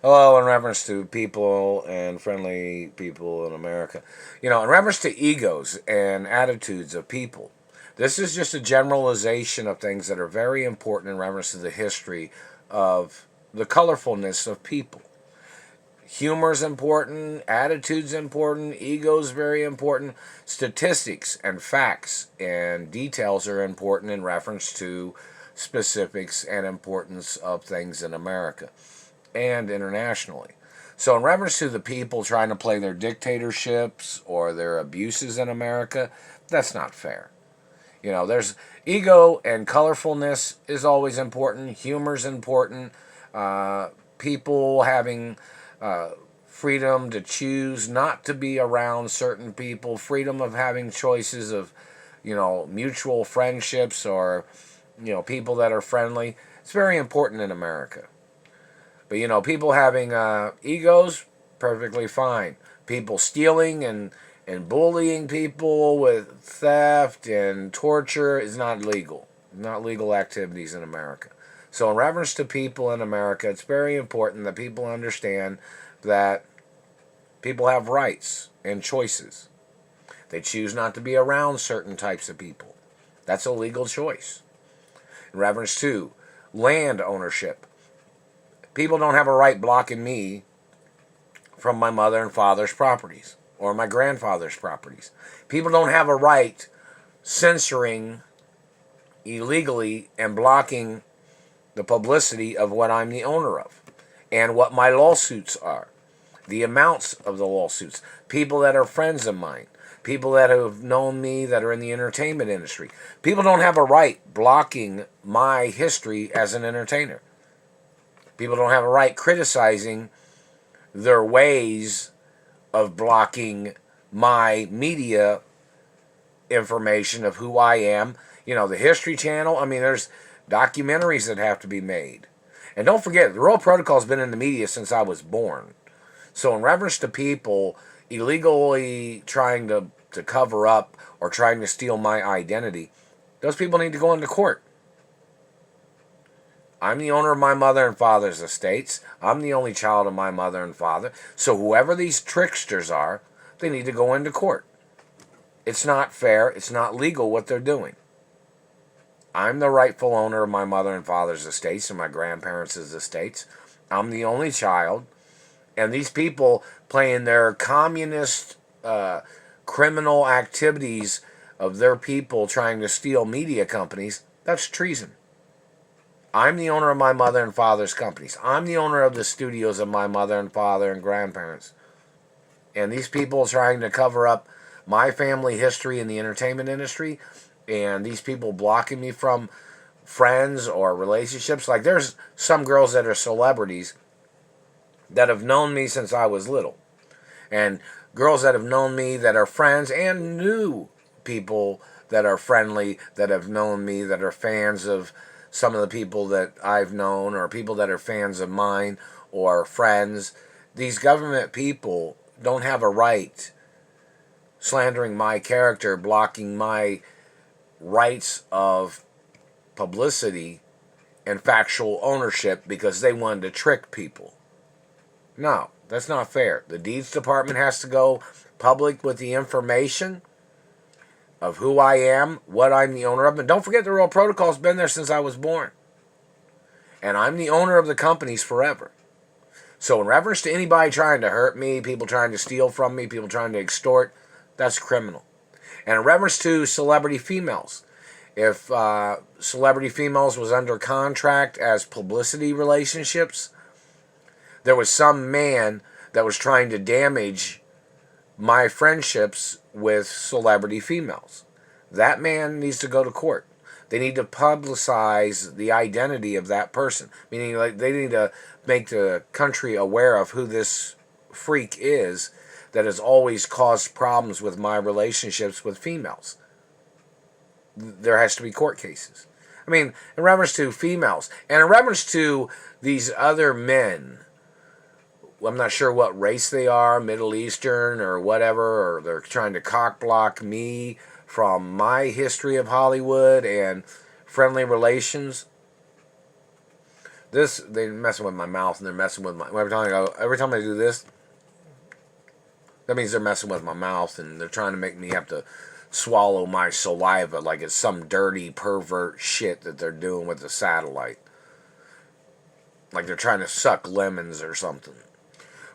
Hello, in reference to people and friendly people in America. In reference to egos and attitudes of people, this is just a generalization of things that are very important in reference to the history of the colorfulness of people. Humor is important, attitude's important, ego's very important, statistics and facts and details are important in reference to specifics and importance of things in America and internationally. So, in reference to the people trying to play their dictatorships or their abuses in America, that's not fair. There's ego and colorfulness is always important. Humor's important. People having freedom to choose not to be around certain people. Freedom of having choices of, mutual friendships or, people that are friendly. It's very important in America. But people having egos, perfectly fine. People stealing and bullying people with theft and torture is not legal. Not legal activities in America. So in reference to people in America, it's very important that people understand that people have rights and choices. They choose not to be around certain types of people. That's a legal choice. In reference to land ownership, people don't have a right blocking me from my mother and father's properties or my grandfather's properties. People don't have a right censoring illegally and blocking the publicity of what I'm the owner of and what my lawsuits are, the amounts of the lawsuits, people that are friends of mine, people that have known me that are in the entertainment industry. People don't have a right blocking my history as an entertainer. People don't have a right criticizing their ways of blocking my media information of who I am. The History Channel, there's documentaries that have to be made. And don't forget, the Royal Protocol has been in the media since I was born. So in reference to people illegally trying to cover up or trying to steal my identity, those people need to go into court. I'm the owner of my mother and father's estates. I'm the only child of my mother and father. So whoever these tricksters are, they need to go into court. It's not fair. It's not legal what they're doing. I'm the rightful owner of my mother and father's estates and my grandparents' estates. I'm the only child. And these people playing their communist criminal activities of their people trying to steal media companies, that's treason. I'm the owner of my mother and father's companies. I'm the owner of the studios of my mother and father and grandparents. And these people trying to cover up my family history in the entertainment industry, and these people blocking me from friends or relationships. Like there's some girls that are celebrities that have known me since I was little. And girls that have known me that are friends and new people that are friendly that have known me that are fans of some of the people that I've known or people that are fans of mine or friends. These government people don't have a right slandering my character, blocking my rights of publicity and factual ownership because they wanted to trick people. No, that's not fair. The deeds department has to go public with the information of who I am, what I'm the owner of. And don't forget the Royal Protocol's been there since I was born. And I'm the owner of the companies forever. So in reference to anybody trying to hurt me, people trying to steal from me, people trying to extort, that's criminal. And in reference to celebrity females, if celebrity females was under contract as publicity relationships, there was some man that was trying to damage my friendships with celebrity females. That man needs to go to court. They need to publicize the identity of that person, meaning like they need to make the country aware of who this freak is that has always caused problems with my relationships with females. There has to be court cases. In reference to females and in reference to these other men, I'm not sure what race they are, Middle Eastern or whatever, or they're trying to cock block me from my history of Hollywood and friendly relations. this, they're messing with my mouth and they're messing with my, every time I do this, that means they're messing with my mouth and they're trying to make me have to swallow my saliva like it's some dirty pervert shit that they're doing with the satellite. Like they're trying to suck lemons or something.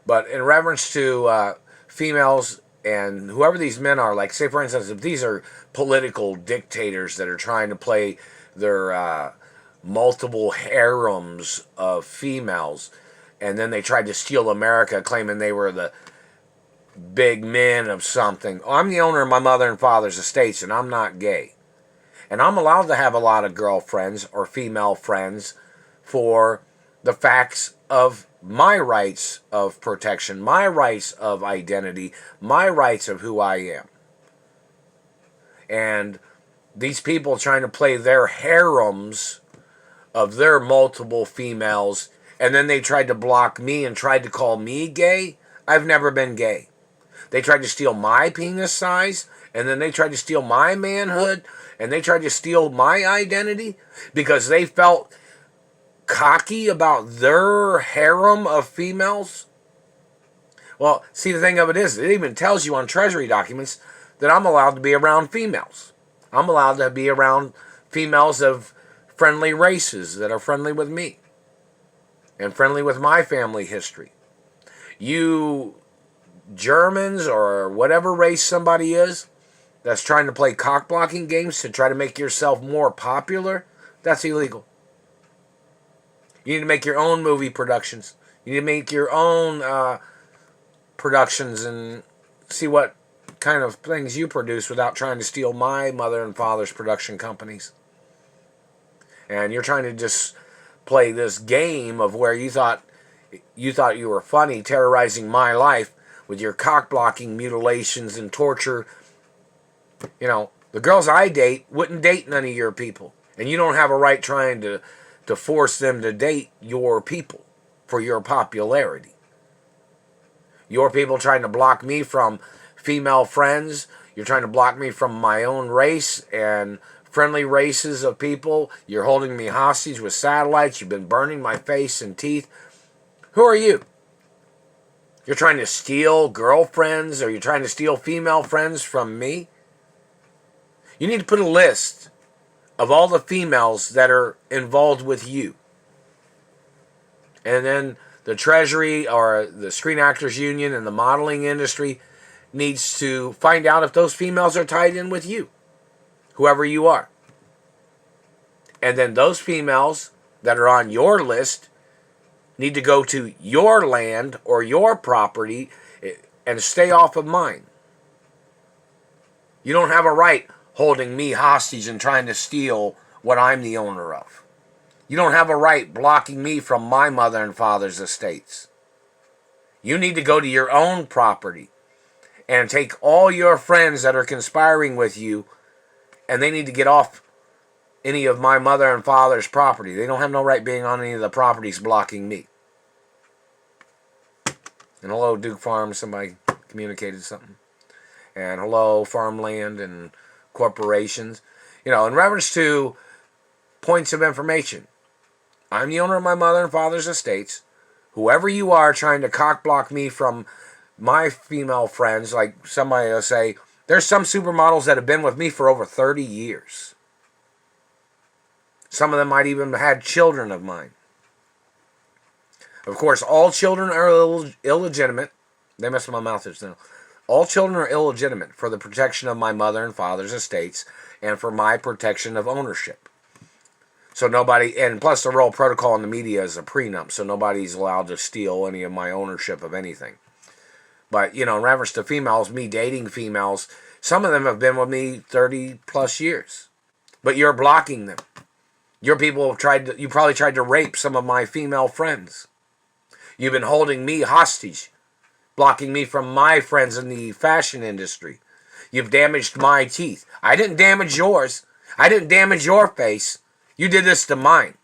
But in reference to females and whoever these men are, like say for instance, if these are political dictators that are trying to play their multiple harems of females, and then they tried to steal America claiming they were the big men of something. I'm the owner of my mother and father's estates and I'm not gay. And I'm allowed to have a lot of girlfriends or female friends for the facts of my rights of protection, my rights of identity, my rights of who I am. And these people trying to play their harems of their multiple females, and then they tried to block me and tried to call me gay. I've never been gay. They tried to steal my penis size, and then they tried to steal my manhood, and they tried to steal my identity because they felt cocky about their harem of females. Well, see, the thing of it is, it even tells you on Treasury documents that I'm allowed to be around females. I'm allowed to be around females of friendly races that are friendly with me and friendly with my family history. You Germans or whatever race somebody is that's trying to play cock-blocking games to try to make yourself more popular, that's illegal. You need to make your own movie productions. You need to make your own productions and see what kind of things you produce without trying to steal my mother and father's production companies. And you're trying to just play this game of where you thought you were funny, terrorizing my life with your cock-blocking mutilations and torture. You know, the girls I date wouldn't date none of your people. And you don't have a right trying to force them to date your people for your popularity. Your people trying to block me from female friends. You're trying to block me from my own race and friendly races of people. You're holding me hostage with satellites. You've been burning my face and teeth. Who are you? You're trying to steal girlfriends, or you're trying to steal female friends from me? You need to put a list of all the females that are involved with you. And then the Treasury or the Screen Actors Union and the modeling industry needs to find out if those females are tied in with you, whoever you are. And then those females that are on your list need to go to your land or your property and stay off of mine. You don't have a right holding me hostage and trying to steal what I'm the owner of. You don't have a right blocking me from my mother and father's estates. You need to go to your own property and take all your friends that are conspiring with you, and they need to get off any of my mother and father's property. They don't have no right being on any of the properties blocking me. And hello, Duke Farms, somebody communicated something. And hello, farmland and corporations. You know, in reference to points of information, I'm the owner of my mother and father's estates. Whoever you are trying to cock block me from my female friends, like somebody will say, there's some supermodels that have been with me for over 30 years. Some of them might even have had children of mine. Of course, all children are illegitimate. They mess with my mouth just now. All children are illegitimate for the protection of my mother and father's estates and for my protection of ownership. So nobody, and plus the royal protocol in the media is a prenup, so nobody's allowed to steal any of my ownership of anything. But, you know, in reference to females, me dating females, some of them have been with me 30 plus years. But you're blocking them. Your people have you probably tried to rape some of my female friends. You've been holding me hostage, blocking me from my friends in the fashion industry. You've damaged my teeth. I didn't damage yours. I didn't damage your face. You did this to mine.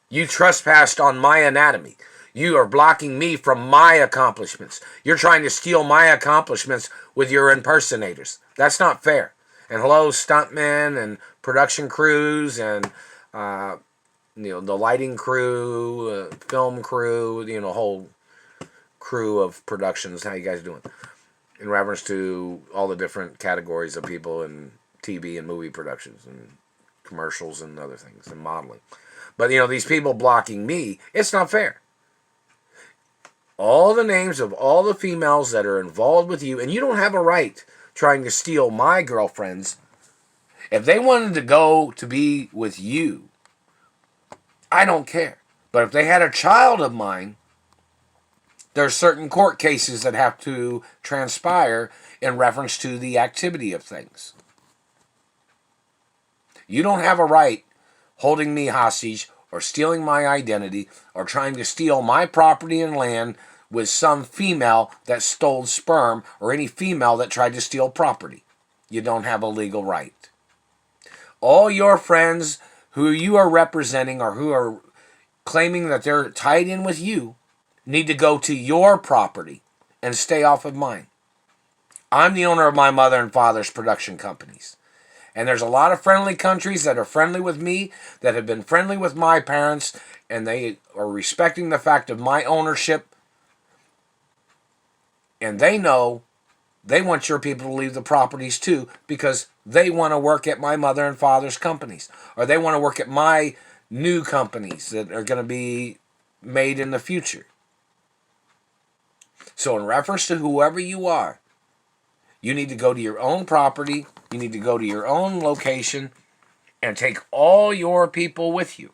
You trespassed on my anatomy. You are blocking me from my accomplishments. You're trying to steal my accomplishments with your impersonators. That's not fair. And hello, stuntmen and production crews and the lighting crew, film crew, whole crew of productions. How you guys doing? In reference to all the different categories of people in TV and movie productions and commercials and other things and modeling. But these people blocking me, it's not fair. All the names of all the females that are involved with you, and you don't have a right trying to steal my girlfriends. If they wanted to go to be with you, I don't care. But if they had a child of mine, there's certain court cases that have to transpire in reference to the activity of things. You don't have a right holding me hostage or stealing my identity or trying to steal my property and land with some female that stole sperm or any female that tried to steal property. You don't have a legal right. All your friends who you are representing or who are claiming that they're tied in with you need to go to your property and stay off of mine. I'm the owner of my mother and father's production companies. And there's a lot of friendly countries that are friendly with me, that have been friendly with my parents, and they are respecting the fact of my ownership. And they know they want your people to leave the properties too, because they want to work at my mother and father's companies. Or they want to work at my new companies that are going to be made in the future. So in reference to whoever you are, you need to go to your own property, you need to go to your own location, and take all your people with you.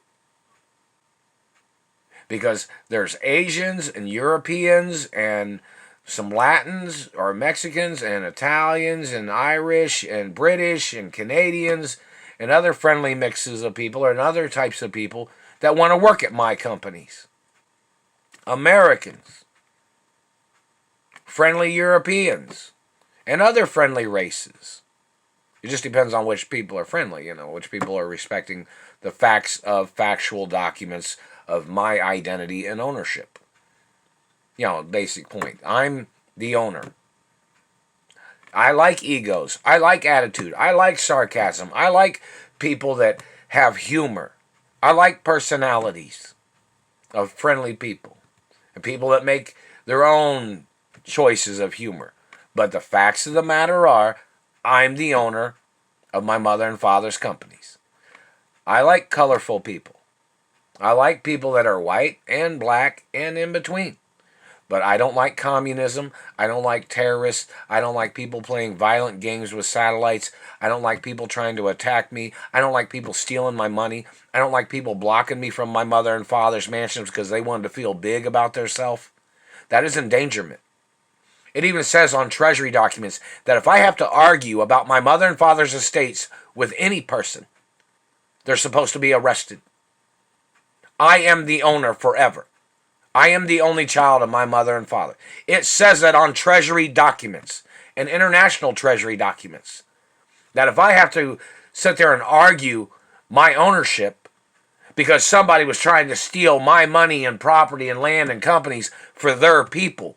Because there's Asians and Europeans and some Latins or Mexicans and Italians and Irish and British and Canadians and other friendly mixes of people and other types of people that want to work at my companies. Americans, friendly Europeans, and other friendly races. It just depends on which people are friendly, which people are respecting the facts of factual documents of my identity and ownership. Basic point. I'm the owner. I like egos. I like attitude. I like sarcasm. I like people that have humor. I like personalities of friendly people and people that make their own choices of humor. But the facts of the matter are, I'm the owner of my mother and father's companies. I like colorful people. I like people that are white and black and in between. But I don't like communism. I don't like terrorists. I don't like people playing violent games with satellites. I don't like people trying to attack me. I don't like people stealing my money. I don't like people blocking me from my mother and father's mansions because they wanted to feel big about themselves. That is endangerment. It even says on Treasury documents that if I have to argue about my mother and father's estates with any person, they're supposed to be arrested. I am the owner forever. I am the only child of my mother and father. It says that on Treasury documents and international Treasury documents, that if I have to sit there and argue my ownership because somebody was trying to steal my money and property and land and companies for their people,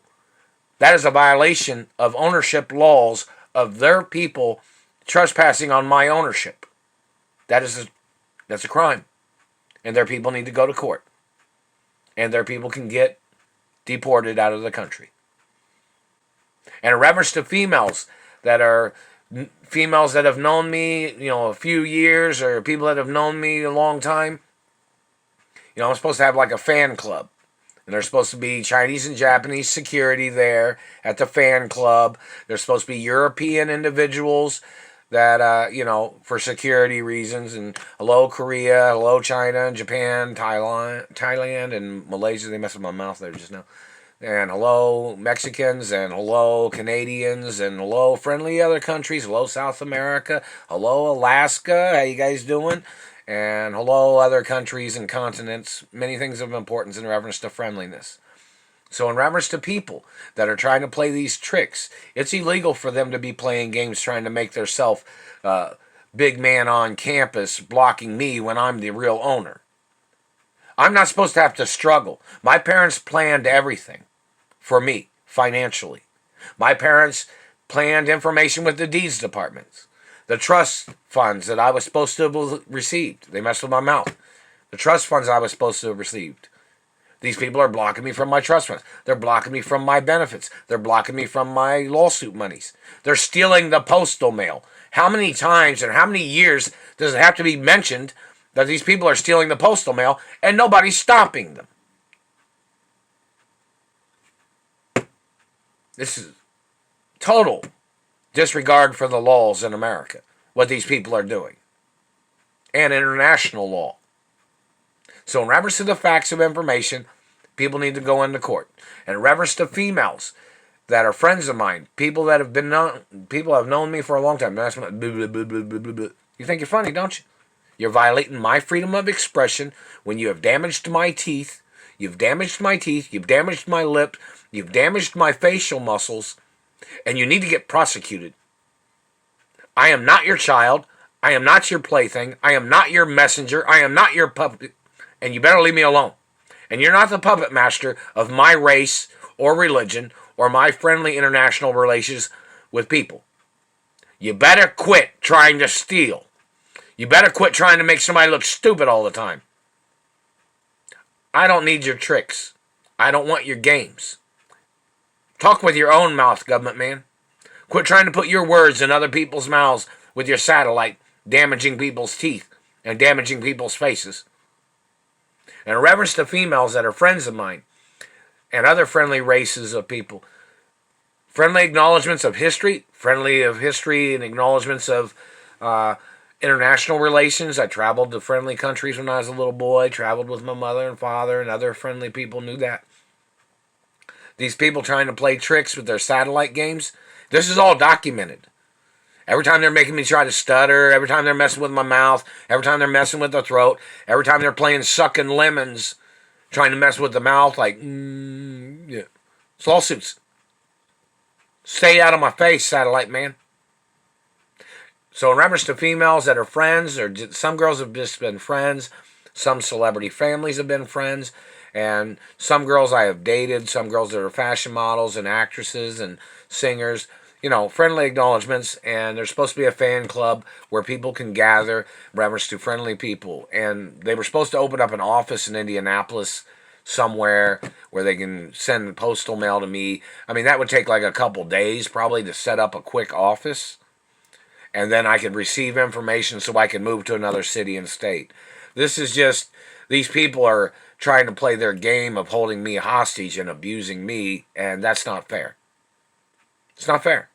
that is a violation of ownership laws of their people trespassing on my ownership. That's a crime. And their people need to go to court. And their people can get deported out of the country. And in reference to females that have known me, a few years, or people that have known me a long time, I'm supposed to have like a fan club. And there's supposed to be Chinese and Japanese security there at the fan club. There's supposed to be European individuals that, for security reasons. And hello, Korea, hello, China, and Japan, Thailand, and Malaysia. They messed with my mouth there just now. And hello, Mexicans, and hello, Canadians, and hello, friendly other countries. Hello, South America. Hello, Alaska. How you guys doing? And hello, other countries and continents. Many things of importance in reference to friendliness. So in reference to people that are trying to play these tricks, it's illegal for them to be playing games trying to make themselves big man on campus blocking me when I'm the real owner. I'm not supposed to have to struggle. My parents planned everything for me financially. My parents planned information with the deeds departments. The trust funds that I was supposed to have received. They messed with my mouth. The trust funds I was supposed to have received. These people are blocking me from my trust funds. They're blocking me from my benefits. They're blocking me from my lawsuit monies. They're stealing the postal mail. How many times and how many years does it have to be mentioned that these people are stealing the postal mail and nobody's stopping them? This is total disregard for the laws in America, what these people are doing, and international law. So in reference to the facts of information, people need to go into court. And in reference to females that are friends of mine, people that have been known, people have known me for a long time. You think you're funny, don't you? You're violating my freedom of expression when you have damaged my teeth. You've damaged my teeth. You've damaged my lips. You've damaged my facial muscles. And you need to get prosecuted. I am not your child. I am not your plaything. I am not your messenger. I am not your puppet. And you better leave me alone. And you're not the puppet master of my race or religion or my friendly international relations with people. You better quit trying to steal. You better quit trying to make somebody look stupid all the time. I don't need your tricks. I don't want your games. Talk with your own mouth, government man. Quit trying to put your words in other people's mouths with your satellite, damaging people's teeth and damaging people's faces. And in reference to females that are friends of mine and other friendly races of people, friendly acknowledgments of history, and acknowledgments of international relations. I traveled to friendly countries when I was a little boy, traveled with my mother and father, and other friendly people knew that. These people trying to play tricks with their satellite games, this is all documented. Every time they're making me try to stutter, every time they're messing with my mouth, every time they're messing with the throat, every time they're playing sucking lemons, trying to mess with the mouth, like, yeah. It's lawsuits. Stay out of my face, satellite man. So in reference to females that are friends, or some girls have just been friends, some celebrity families have been friends, and some girls I have dated, some girls that are fashion models and actresses and singers, you know, friendly acknowledgments, and there's supposed to be a fan club where people can gather in reference to friendly people. And they were supposed to open up an office in Indianapolis somewhere where they can send postal mail to me. I mean, that would take like a couple days probably to set up a quick office. And then I could receive information so I can move to another city and state. This is just, these people are trying to play their game of holding me hostage and abusing me, and that's not fair. It's not fair.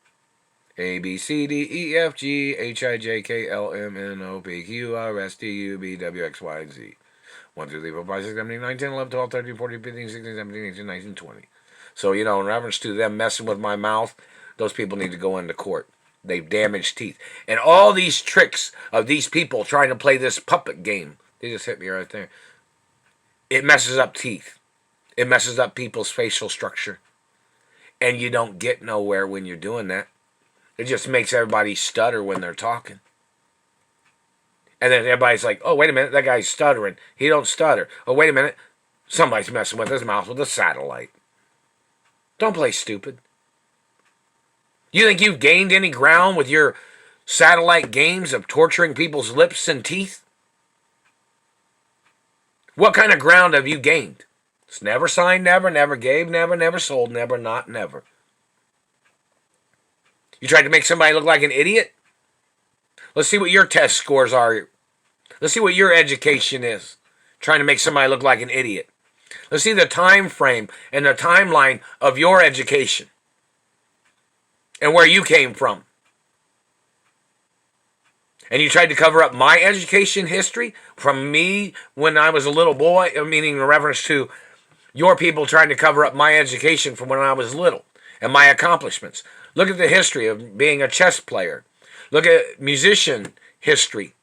A, B, C, D, E, F, G, H, I, J, K, L, M, N, O, P, Q, R, S, T, U, V, W, X, Y, and Z. 1, 2, 3, 4, 5, 6, 7, 8, 9, 10, 11, 12, 13, 14, 15, 16, 17, 18, 19, 20. So, you know, in reference to them messing with my mouth, those people need to go into court. They've damaged teeth. And all these tricks of these people trying to play this puppet game, they just hit me right there. It messes up teeth. It messes up people's facial structure. And you don't get nowhere when you're doing that. It just makes everybody stutter when they're talking. And then everybody's like, oh, wait a minute, that guy's stuttering. He don't stutter. Oh, wait a minute, somebody's messing with his mouth with a satellite. Don't play stupid. You think you've gained any ground with your satellite games of torturing people's lips and teeth? What kind of ground have you gained? It's never signed, never, never gave, never, never sold, never, not, never. You tried to make somebody look like an idiot? Let's see what your test scores are. Let's see what your education is. Trying to make somebody look like an idiot. Let's see the time frame and the timeline of your education. And where you came from. And you tried to cover up my education history from me when I was a little boy, meaning in reference to your people trying to cover up my education from when I was little and my accomplishments. Look at the history of being a chess player. Look at musician history.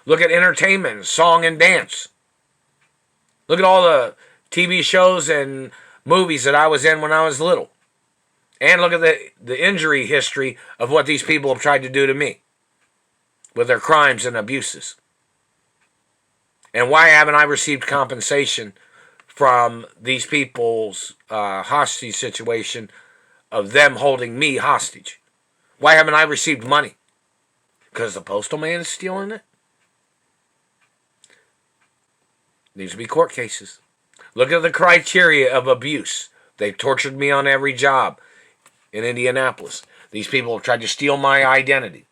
Look at entertainment, song and dance. Look at all the TV shows and movies that I was in when I was little. And look at the injury history of what these people have tried to do to me with their crimes and abuses. And why haven't I received compensation from these people's hostage situation of them holding me hostage? Why haven't I received money? Because the postal man is stealing it? Needs to be court cases. Look at the criteria of abuse. They've tortured me on every job in Indianapolis. These people have tried to steal my identity.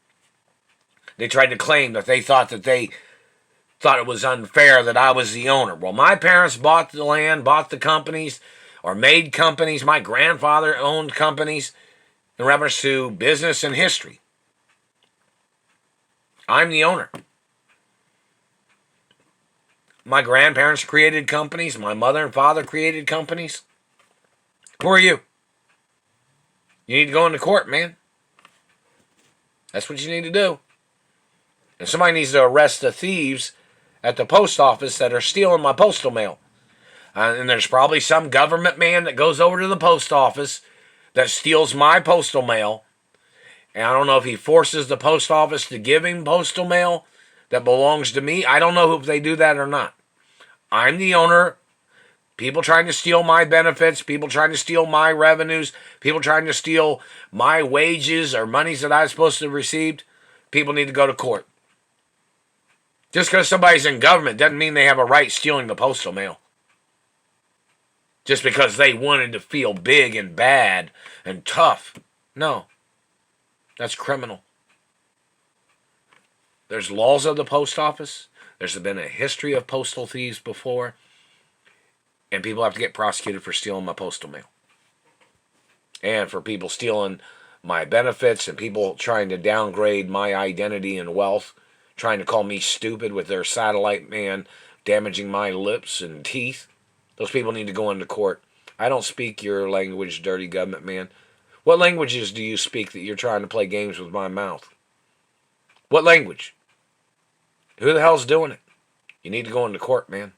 They tried to claim that they thought it was unfair that I was the owner. Well, my parents bought the land, bought the companies, or made companies. My grandfather owned companies in reference to business and history. I'm the owner. My grandparents created companies. My mother and father created companies. Who are you? You need to go into court, man. That's what you need to do. And somebody needs to arrest the thieves at the post office that are stealing my postal mail. And there's probably some government man that goes over to the post office that steals my postal mail. And I don't know if he forces the post office to give him postal mail that belongs to me. I don't know if they do that or not. I'm the owner. People trying to steal my benefits, people trying to steal my revenues, people trying to steal my wages or monies that I'm supposed to have received, people need to go to court. Just because somebody's in government doesn't mean they have a right stealing the postal mail. Just because they wanted to feel big and bad and tough. No. That's criminal. There's laws of the post office. There's been a history of postal thieves before. And people have to get prosecuted for stealing my postal mail. And for people stealing my benefits and people trying to downgrade my identity and wealth, trying to call me stupid with their satellite man damaging my lips and teeth. Those people need to go into court. I don't speak your language, dirty government man. What languages do you speak that you're trying to play games with my mouth? What language? Who the hell's doing it? You need to go into court, man.